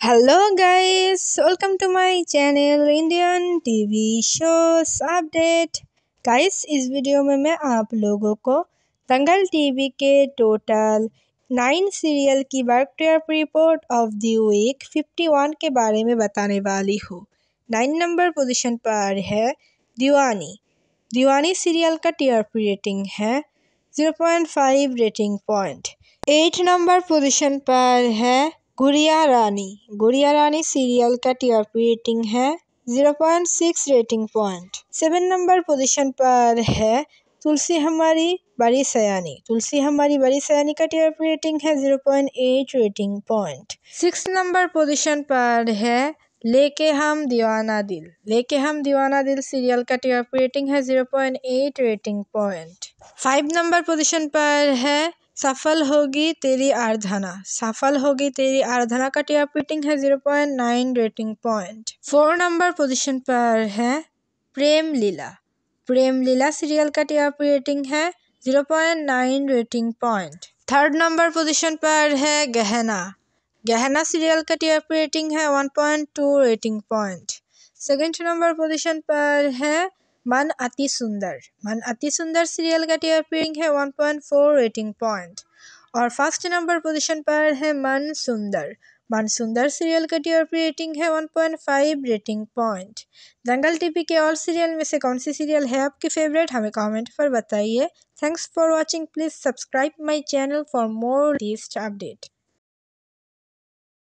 Hello guys, welcome to my channel Indian TV shows update। Guys इस video में मैं आप लोगों को दंगल टीवी के टोटल 9 सीरियल की work report of the week 51 के बारे में बताने वाली हूँ। 9 नंबर पोजीशन पर है दीवानी। दीवानी सीरियल का टीआरपी रेटिंग है 0.5 रेटिंग पॉइंट। 8 नंबर पोजीशन पर है गुड़िया रानी। गुड़िया रानी सीरियल का टीआरपी रेटिंग है 0.6 रेटिंग पॉइंट। 7 नंबर पोजीशन पर है तुलसी हमारी बड़ी सयानी। तुलसी हमारी बड़ी सयानी का टीआरपी रेटिंग है 0.8 रेटिंग पॉइंट। 6 नंबर पोजीशन पर है लेके हम दीवाना दिल। लेके हम दीवाना दिल सीरियल का टीआरपी रेटिंग है 0.8 रेटिंग पॉइंट। 5 नंबर पोजीशन पर है सफल होगी तेरी आराधना। सफल होगी तेरी आराधना का टीआरपी रेटिंग है 0.9 रेटिंग पॉइंट। 4 नंबर पोजीशन पर है प्रेम लीला। प्रेम लीला सीरियल का टीआरपी रेटिंग है 0.9 rating point. 3rd number position पर है गहना। गहना सीरियल का टीआरपी रेटिंग है 1.2 rating point. 2nd number position पर है मन अति सुंदर। मन अति सुंदर सीरियल का टीआरपी रेटिंग है 1.4 रेटिंग पॉइंट। और 1st नंबर पोजीशन पर है मन सुंदर। मन सुंदर सीरियल का टीआरपी रेटिंग है 1.5 रेटिंग पॉइंट। दंगल टीवी के ऑल सीरियल में से कौन सी सीरियल है आपकी फेवरेट, हमें कमेंट पर बताइए। Thanks for watching. Please subscribe my channel for more latest update.